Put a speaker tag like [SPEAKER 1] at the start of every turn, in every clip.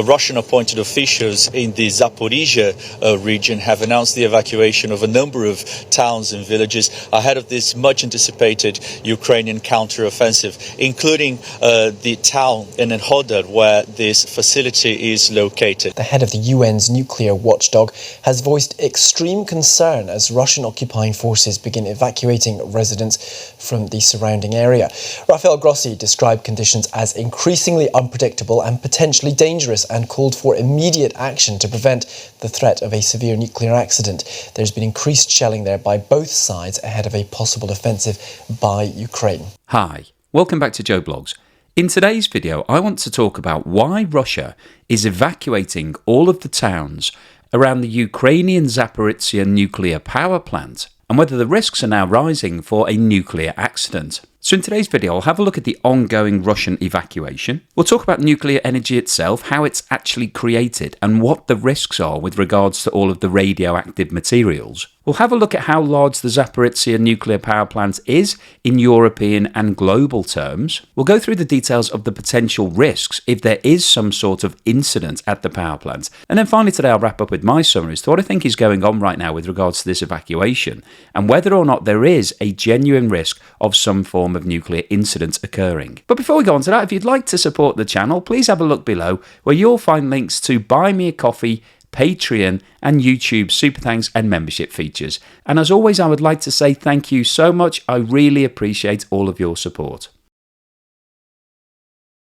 [SPEAKER 1] Russian-appointed officials in the Zapororizhzhya region have announced the evacuation of a number of towns and villages ahead of this much-anticipated Ukrainian counter-offensive, including the town in Hodor where this facility is located.
[SPEAKER 2] The head of the UN's nuclear watchdog has voiced extreme concern as Russian occupying forces begin evacuating residents from the surrounding area. Rafael Grossi described conditions as increasingly unpredictable and potentially dangerous and called for immediate action to prevent the threat of a severe nuclear accident. There's been increased shelling there by both sides ahead of a possible offensive by Ukraine.
[SPEAKER 3] Hi, welcome back to Joe Blogs. In today's video, I want to talk about why Russia is evacuating all of the towns around the Ukrainian Zapororizhzhya nuclear power plant and whether the risks are now rising for a nuclear accident. So in today's video, I'll have a look at the ongoing Russian evacuation. We'll talk about nuclear energy itself, how it's actually created, and what the risks are with regards to all of the radioactive materials. We'll have a look at how large the Zapororizhzhya nuclear power plant is in European and global terms. We'll go through the details of the potential risks if there is some sort of incident at the power plant. And then finally today, I'll wrap up with my summary as to what I think is going on right now with regards to this evacuation and whether or not there is a genuine risk of some form of nuclear incident occurring. But before we go on to that, if you'd like to support the channel, please have a look below where you'll find links to Buy Me a Coffee, Patreon and YouTube super thanks and membership features. And as always, I would like to say thank you so much. I really appreciate all of your support.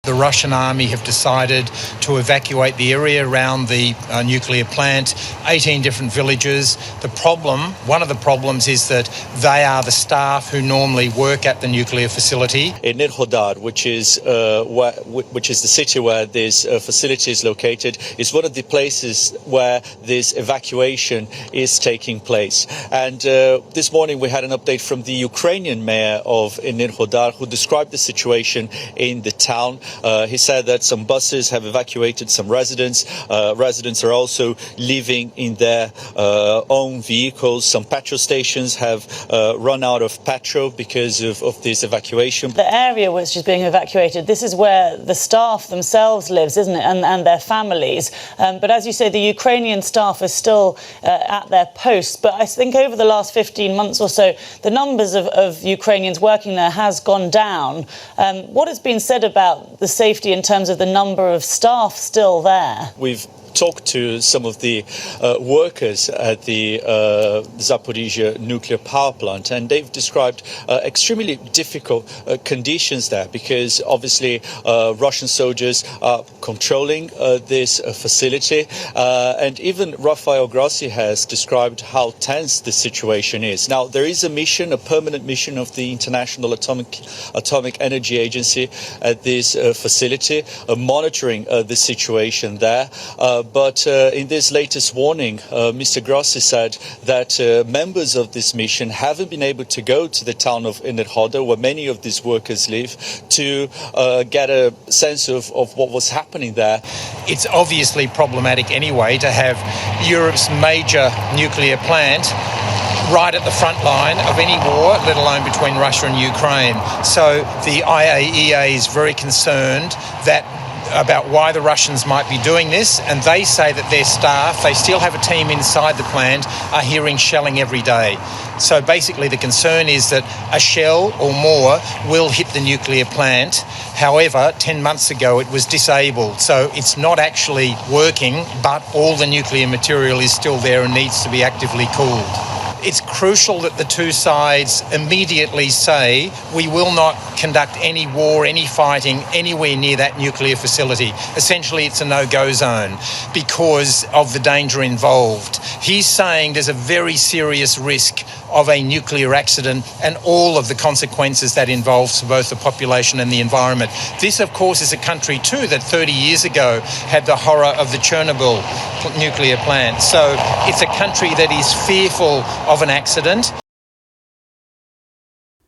[SPEAKER 4] The Russian army have decided to evacuate the area around the nuclear plant, 18 different villages. One of the problems is that they are the staff who normally work at the nuclear facility.
[SPEAKER 1] In Hodor, which is the city where this facility is located, is one of the places where this evacuation is taking place. And this morning we had an update from the Ukrainian mayor of Hodor who described the situation in the town. He said that some buses have evacuated some residents. Residents are also living in their own vehicles. Some petrol stations have run out of petrol because of this evacuation.
[SPEAKER 5] The area which is being evacuated, this is where the staff themselves lives, isn't it, and their families. But as you say, the Ukrainian staff is still at their posts. But I think over the last 15 months or so, the numbers of Ukrainians working there has gone down. What has been said about the safety in terms of the number of staff still there?
[SPEAKER 1] We've talked to some of the workers at the Zapororizhzhya nuclear power plant, and they've described extremely difficult conditions there because obviously Russian soldiers are controlling this facility, and even Rafael Grossi has described how tense the situation is. Now, there is a permanent mission of the International Atomic Energy Agency at this facility, monitoring the situation there. But in this latest warning, Mr. Grossi said that members of this mission haven't been able to go to the town of Hodor, where many of these workers live, to get a sense of what was happening there.
[SPEAKER 4] It's obviously problematic anyway to have Europe's major nuclear plant right at the front line of any war, let alone between Russia and Ukraine. So the IAEA is very concerned about why the Russians might be doing this, and they say that their staff, they still have a team inside the plant, are hearing shelling every day. So basically the concern is that a shell or more will hit the nuclear plant. However, 10 months ago it was disabled, so it's not actually working, but all the nuclear material is still there and needs to be actively cooled. It's crucial that the two sides immediately say we will not conduct any war, any fighting anywhere near that nuclear facility. Essentially, it's a no-go zone because of the danger involved. He's saying there's a very serious risk of a nuclear accident and all of the consequences that involves for both the population and the environment. This, of course, is a country too that 30 years ago had the horror of the Chernobyl nuclear plant. So it's a country that is fearful of an accident.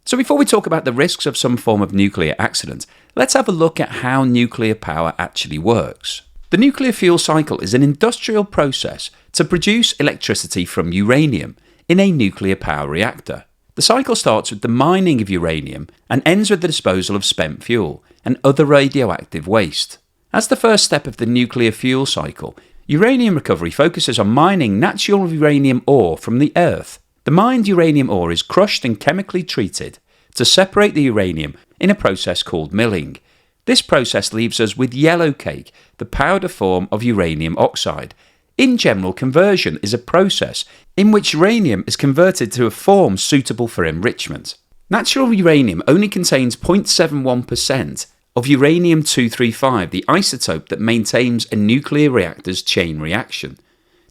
[SPEAKER 3] So before we talk about the risks of some form of nuclear accident, let's have a look at how nuclear power actually works. The nuclear fuel cycle is an industrial process to produce electricity from uranium in a nuclear power reactor. The cycle starts with the mining of uranium and ends with the disposal of spent fuel and other radioactive waste. As the first step of the nuclear fuel cycle, uranium recovery focuses on mining natural uranium ore from the earth. The mined uranium ore is crushed and chemically treated to separate the uranium in a process called milling. This process leaves us with yellow cake, the powder form of uranium oxide. In general, conversion is a process in which uranium is converted to a form suitable for enrichment. Natural uranium only contains 0.71% of uranium-235, the isotope that maintains a nuclear reactor's chain reaction.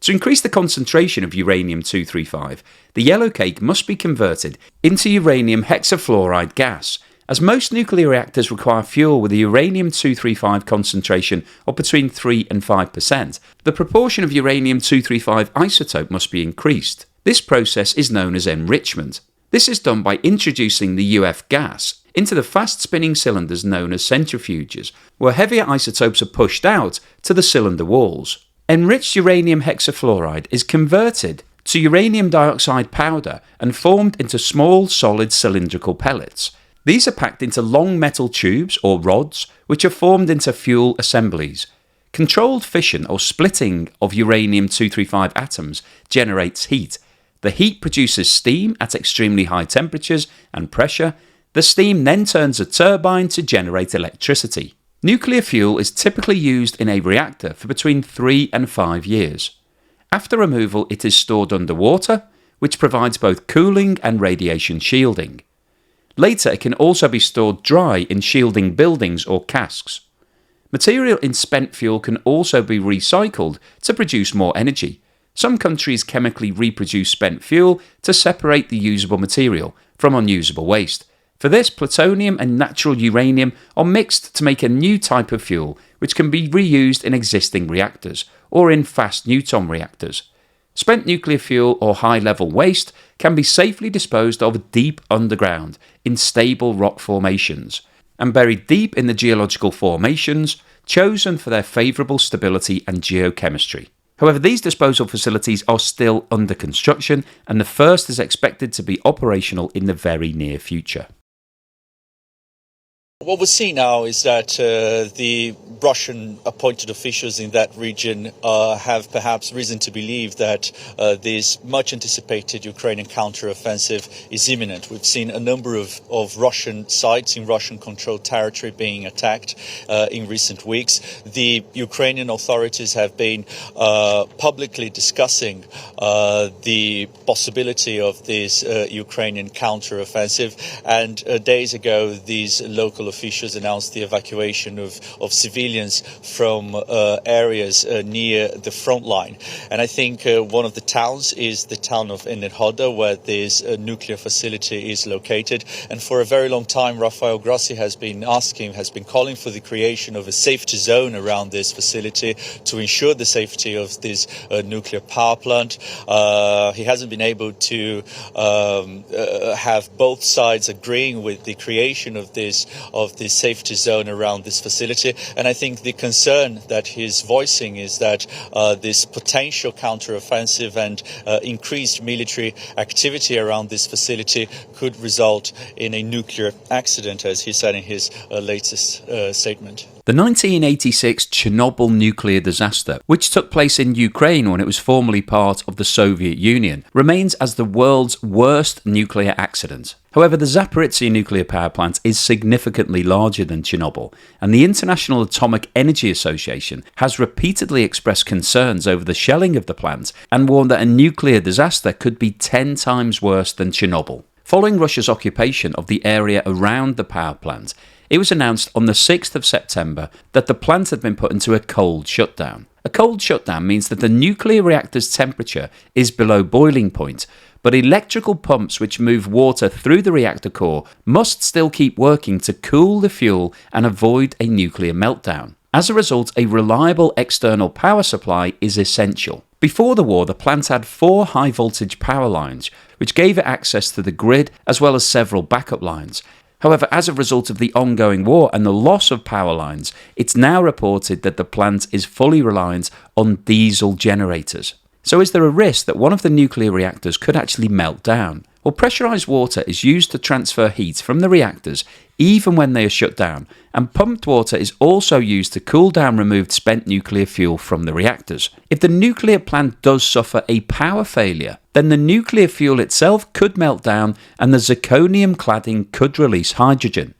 [SPEAKER 3] To increase the concentration of uranium-235, the yellow cake must be converted into uranium hexafluoride gas, as most nuclear reactors require fuel with a uranium-235 concentration of between 3 and 5%. The proportion of uranium-235 isotope must be increased. This process is known as enrichment. This is done by introducing the UF gas into the fast-spinning cylinders known as centrifuges, where heavier isotopes are pushed out to the cylinder walls. Enriched uranium hexafluoride is converted to uranium dioxide powder and formed into small, solid cylindrical pellets. These are packed into long metal tubes or rods, which are formed into fuel assemblies. Controlled fission or splitting of uranium-235 atoms generates heat. The heat produces steam at extremely high temperatures and pressure. The steam then turns a turbine to generate electricity. Nuclear fuel is typically used in a reactor for between 3 and 5 years. After removal, it is stored underwater, which provides both cooling and radiation shielding. Later, it can also be stored dry in shielding buildings or casks. Material in spent fuel can also be recycled to produce more energy. Some countries chemically reproduce spent fuel to separate the usable material from unusable waste. For this, plutonium and natural uranium are mixed to make a new type of fuel which can be reused in existing reactors or in fast neutron reactors. Spent nuclear fuel or high-level waste can be safely disposed of deep underground in stable rock formations and buried deep in the geological formations chosen for their favourable stability and geochemistry. However, these disposal facilities are still under construction, and the first is expected to be operational in the very near future.
[SPEAKER 1] What we see now is that the Russian appointed officials in that region have perhaps reason to believe that this much anticipated Ukrainian counteroffensive is imminent. We've seen a number of Russian sites in Russian-controlled territory being attacked in recent weeks. The Ukrainian authorities have been publicly discussing the possibility of this Ukrainian counteroffensive, and days ago these local officials announced the evacuation of civilians from areas near the front line. And I think one of the towns is the town of Enerhoda, where this nuclear facility is located. And for a very long time, Rafael Grossi has been calling for the creation of a safety zone around this facility to ensure the safety of this nuclear power plant. He hasn't been able to have both sides agreeing with the creation of this safety zone around this facility. And I think the concern that he's voicing is that this potential counteroffensive and increased military activity around this facility could result in a nuclear accident, as he said in his latest statement.
[SPEAKER 3] The 1986 Chernobyl nuclear disaster, which took place in Ukraine when it was formerly part of the Soviet Union, remains as the world's worst nuclear accident. However, the Zapororizhzhya nuclear power plant is significantly larger than Chernobyl, and the International Atomic Energy Association has repeatedly expressed concerns over the shelling of the plant and warned that a nuclear disaster could be 10 times worse than Chernobyl. Following Russia's occupation of the area around the power plant, it was announced on the 6th of September that the plant had been put into a cold shutdown. A cold shutdown means that the nuclear reactor's temperature is below boiling point, but electrical pumps which move water through the reactor core must still keep working to cool the fuel and avoid a nuclear meltdown. As a result, a reliable external power supply is essential. Before the war, the plant had 4 high-voltage power lines, which gave it access to the grid as well as several backup lines. However, as a result of the ongoing war and the loss of power lines, it's now reported that the plant is fully reliant on diesel generators. So is there a risk that one of the nuclear reactors could actually melt down? Well, pressurised water is used to transfer heat from the reactors even when they are shut down, and pumped water is also used to cool down removed spent nuclear fuel from the reactors. If the nuclear plant does suffer a power failure, then the nuclear fuel itself could melt down and the zirconium cladding could release hydrogen.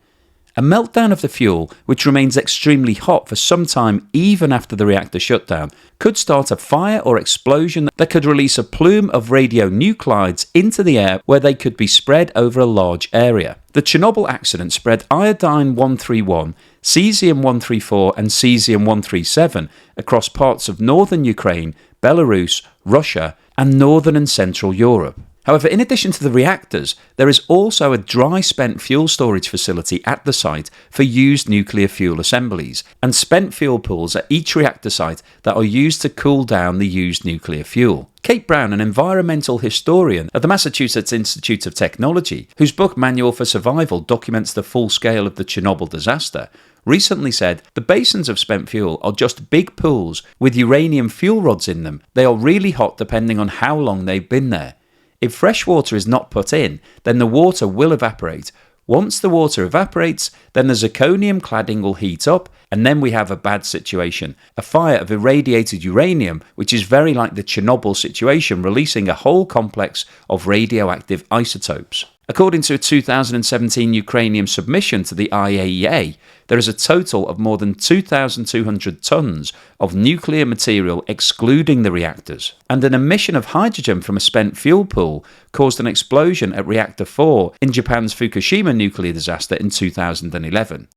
[SPEAKER 3] A meltdown of the fuel, which remains extremely hot for some time even after the reactor shutdown, could start a fire or explosion that could release a plume of radionuclides into the air where they could be spread over a large area. The Chernobyl accident spread iodine-131, cesium-134 and cesium-137 across parts of northern Ukraine, Belarus, Russia and northern and central Europe. However, in addition to the reactors, there is also a dry spent fuel storage facility at the site for used nuclear fuel assemblies and spent fuel pools at each reactor site that are used to cool down the used nuclear fuel. Kate Brown, an environmental historian at the Massachusetts Institute of Technology, whose book Manual for Survival documents the full scale of the Chernobyl disaster, recently said the basins of spent fuel are just big pools with uranium fuel rods in them. They are really hot depending on how long they've been there. If fresh water is not put in, then the water will evaporate. Once the water evaporates, then the zirconium cladding will heat up, and then we have a bad situation, a fire of irradiated uranium, which is very like the Chernobyl situation, releasing a whole complex of radioactive isotopes. According to a 2017 Ukrainian submission to the IAEA, there is a total of more than 2,200 tons of nuclear material excluding the reactors, and an emission of hydrogen from a spent fuel pool caused an explosion at Reactor 4 in Japan's Fukushima nuclear disaster in 2011.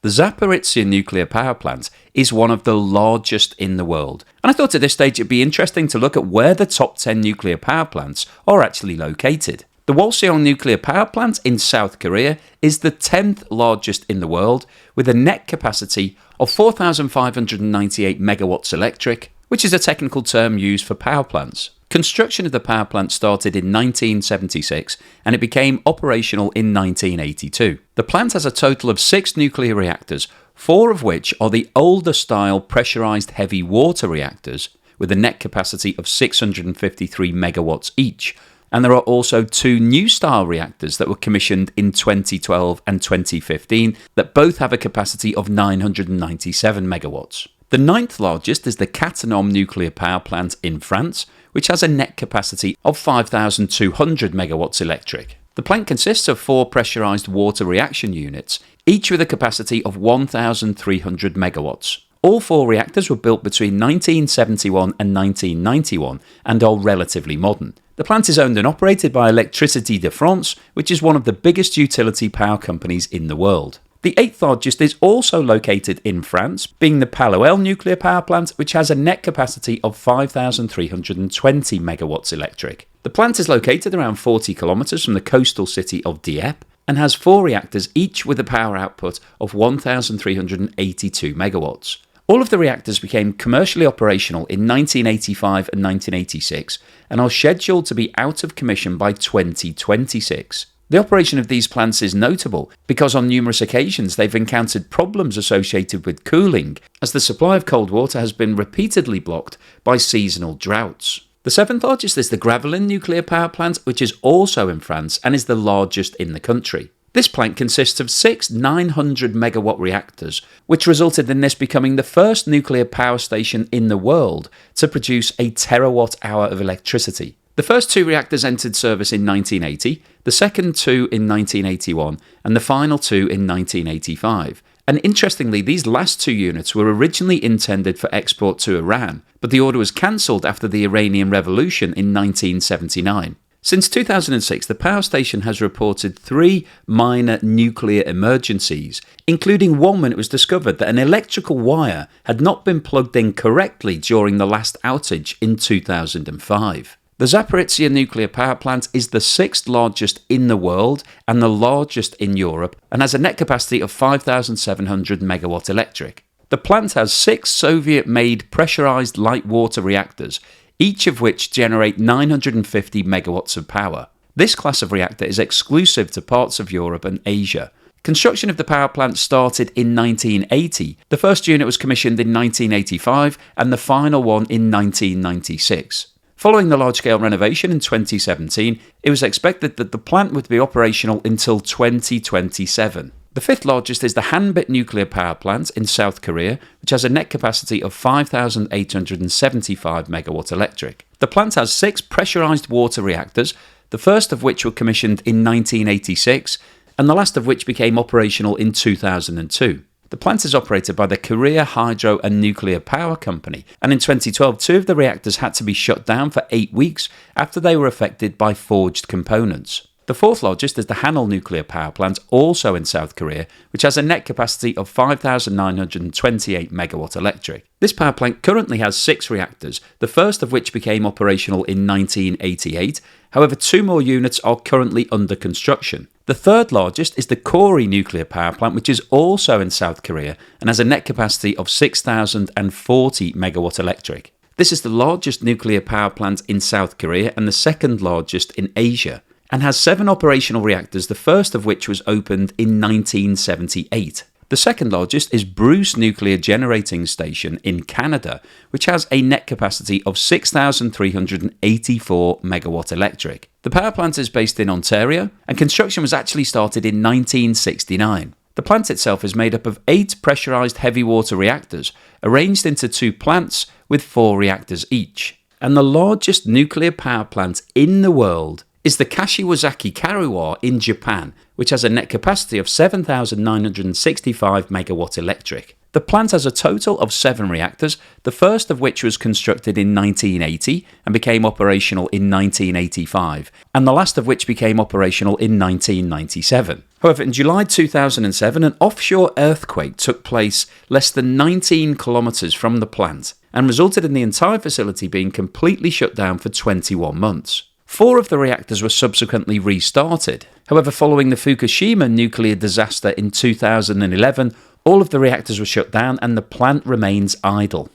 [SPEAKER 3] The Zapororizhzhya nuclear power plant is one of the largest in the world, and I thought at this stage it'd be interesting to look at where the top 10 nuclear power plants are actually located. The Walseong nuclear power plant in South Korea is the 10th largest in the world, with a net capacity of 4,598 megawatts electric, which is a technical term used for power plants. Construction of the power plant started in 1976 and it became operational in 1982. The plant has a total of 6 nuclear reactors, 4 of which are the older style pressurized heavy water reactors with a net capacity of 653 megawatts each. And there are also 2 new style reactors that were commissioned in 2012 and 2015 that both have a capacity of 997 megawatts. The 9th largest is the Cattenom nuclear power plant in France, which has a net capacity of 5,200 megawatts electric. The plant consists of 4 pressurized water reaction units, each with a capacity of 1,300 megawatts. All 4 reactors were built between 1971 and 1991 and are relatively modern. The plant is owned and operated by Électricité de France, which is one of the biggest utility power companies in the world. The 8th largest is also located in France, being the Paluel nuclear power plant, which has a net capacity of 5,320 megawatts electric. The plant is located around 40 kilometers from the coastal city of Dieppe and has 4 reactors, each with a power output of 1,382 megawatts. All of the reactors became commercially operational in 1985 and 1986 and are scheduled to be out of commission by 2026. The operation of these plants is notable because on numerous occasions they've encountered problems associated with cooling, as the supply of cold water has been repeatedly blocked by seasonal droughts. The 7th largest is the Gravelines nuclear power plant, which is also in France and is the largest in the country. This plant consists of 6 900 megawatt reactors, which resulted in this becoming the first nuclear power station in the world to produce a terawatt hour of electricity. The first 2 reactors entered service in 1980, the second 2 in 1981, and the final 2 in 1985. And interestingly, these last 2 units were originally intended for export to Iran, but the order was cancelled after the Iranian Revolution in 1979. Since 2006, the power station has reported 3 minor nuclear emergencies, including one when it was discovered that an electrical wire had not been plugged in correctly during the last outage in 2005. The Zapororizhzhya nuclear power plant is the 6th largest in the world and the largest in Europe and has a net capacity of 5,700 megawatt electric. The plant has 6 Soviet-made pressurized light water reactors, each of which generate 950 megawatts of power. This class of reactor is exclusive to parts of Europe and Asia. Construction of the power plant started in 1980. The first unit was commissioned in 1985 and the final one in 1996. Following the large-scale renovation in 2017, it was expected that the plant would be operational until 2027. The fifth largest is the Hanbit nuclear power plant in South Korea, which has a net capacity of 5,875 megawatt electric. The plant has 6 pressurized water reactors, the first of which were commissioned in 1986, and the last of which became operational in 2002. The plant is operated by the Korea Hydro and Nuclear Power Company, and in 2012, 2 of the reactors had to be shut down for 8 weeks after they were affected by forged components. The fourth largest is the Hanul nuclear power plant, also in South Korea, which has a net capacity of 5,928 megawatt electric. This power plant currently has 6 reactors, the first of which became operational in 1988. However, 2 more units are currently under construction. The third largest is the Kori nuclear power plant, which is also in South Korea and has a net capacity of 6,040 megawatt electric. This is the largest nuclear power plant in South Korea and the second largest in Asia, and has 7 operational reactors, the first of which was opened in 1978. The second largest is Bruce Nuclear Generating Station in Canada, which has a net capacity of 6,384 megawatt electric. The power plant is based in Ontario, and construction was actually started in 1969. The plant itself is made up of 8 pressurized heavy water reactors, arranged into 2 plants with 4 reactors each. And the largest nuclear power plant in the world is the Kashiwazaki Kariwa in Japan, which has a net capacity of 7,965 megawatt electric. The plant has a total of 7 reactors, the first of which was constructed in 1980 and became operational in 1985, and the last of which became operational in 1997. However, in July 2007, an offshore earthquake took place less than 19 kilometers from the plant and resulted in the entire facility being completely shut down for 21 months. 4 of the reactors were subsequently restarted. However, following the Fukushima nuclear disaster in 2011, all of the reactors were shut down and the plant remains idle.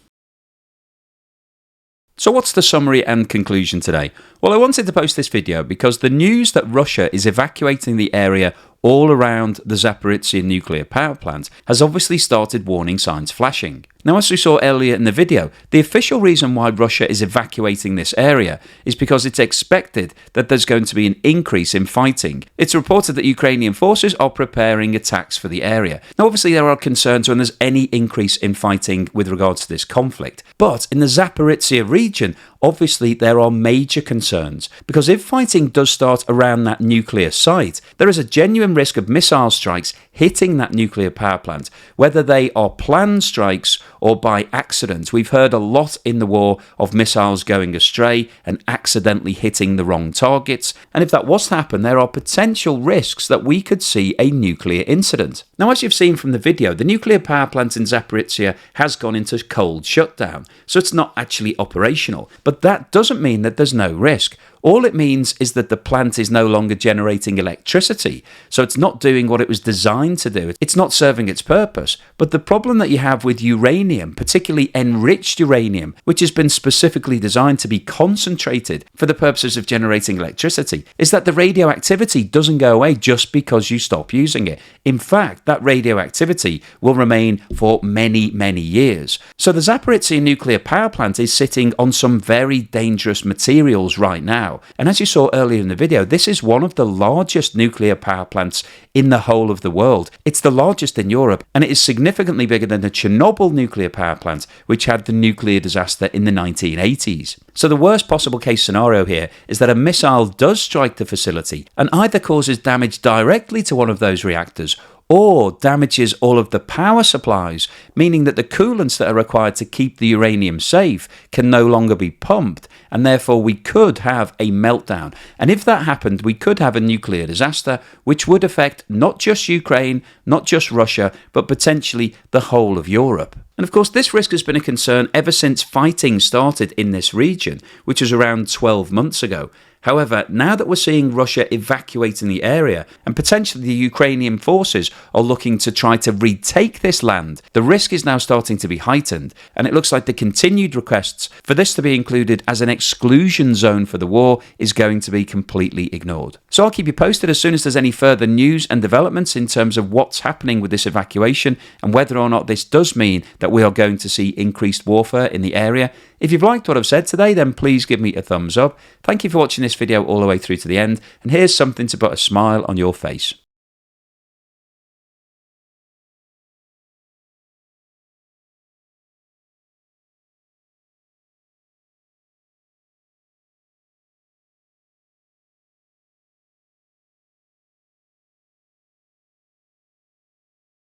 [SPEAKER 3] So what's the summary and conclusion today? Well, I wanted to post this video because the news that Russia is evacuating the area all around the Zapororizhzhya nuclear power plant has obviously started warning signs flashing. Now, as we saw earlier in the video, the official reason why Russia is evacuating this area is because it's expected that there's going to be an increase in fighting. It's reported that Ukrainian forces are preparing attacks for the area. Now, obviously, there are concerns when there's any increase in fighting with regards to this conflict. But in the Zapororizhzhya region, obviously, there are major concerns because if fighting does start around that nuclear site, there is a genuine risk of missile strikes hitting that nuclear power plant, whether they are planned strikes or by accident. We've heard a lot in the war of missiles going astray and accidentally hitting the wrong targets, and if that was to happen, there are potential risks that we could see a nuclear incident. Now, as you've seen from the video, the nuclear power plant in Zaporizhzhia has gone into cold shutdown, so it's not actually operational, but that doesn't mean that there's no risk. All it means is that the plant is no longer generating electricity, so it's not doing what it was designed to do. It's not serving its purpose. But the problem that you have with uranium, particularly enriched uranium, which has been specifically designed to be concentrated for the purposes of generating electricity, is that the radioactivity doesn't go away just because you stop using it. In fact, that radioactivity will remain for many, many years. So the Zaporizhzhya nuclear power plant is sitting on some very dangerous materials right now. And as you saw earlier in the video, this is one of the largest nuclear power plants in the whole of the world. It's the largest in Europe, and it is significantly bigger than the Chernobyl nuclear power plant, which had the nuclear disaster in the 1980s. So the worst possible case scenario here is that a missile does strike the facility and either causes damage directly to one of those reactors or damages all of the power supplies, meaning that the coolants that are required to keep the uranium safe can no longer be pumped, and therefore we could have a meltdown. And if that happened, we could have a nuclear disaster, which would affect not just Ukraine, not just Russia, but potentially the whole of Europe. And of course, this risk has been a concern ever since fighting started in this region, which was around 12 months ago. However, now that we're seeing Russia evacuating the area and potentially the Ukrainian forces are looking to try to retake this land, the risk is now starting to be heightened, and it looks like the continued requests for this to be included as an exclusion zone for the war is going to be completely ignored. So I'll keep you posted as soon as there's any further news and developments in terms of what's happening with this evacuation and whether or not this does mean that we are going to see increased warfare in the area. If you've liked what I've said today, then please give me a thumbs up. Thank you for watching this video all the way through to the end, and here's something to put a smile on your face.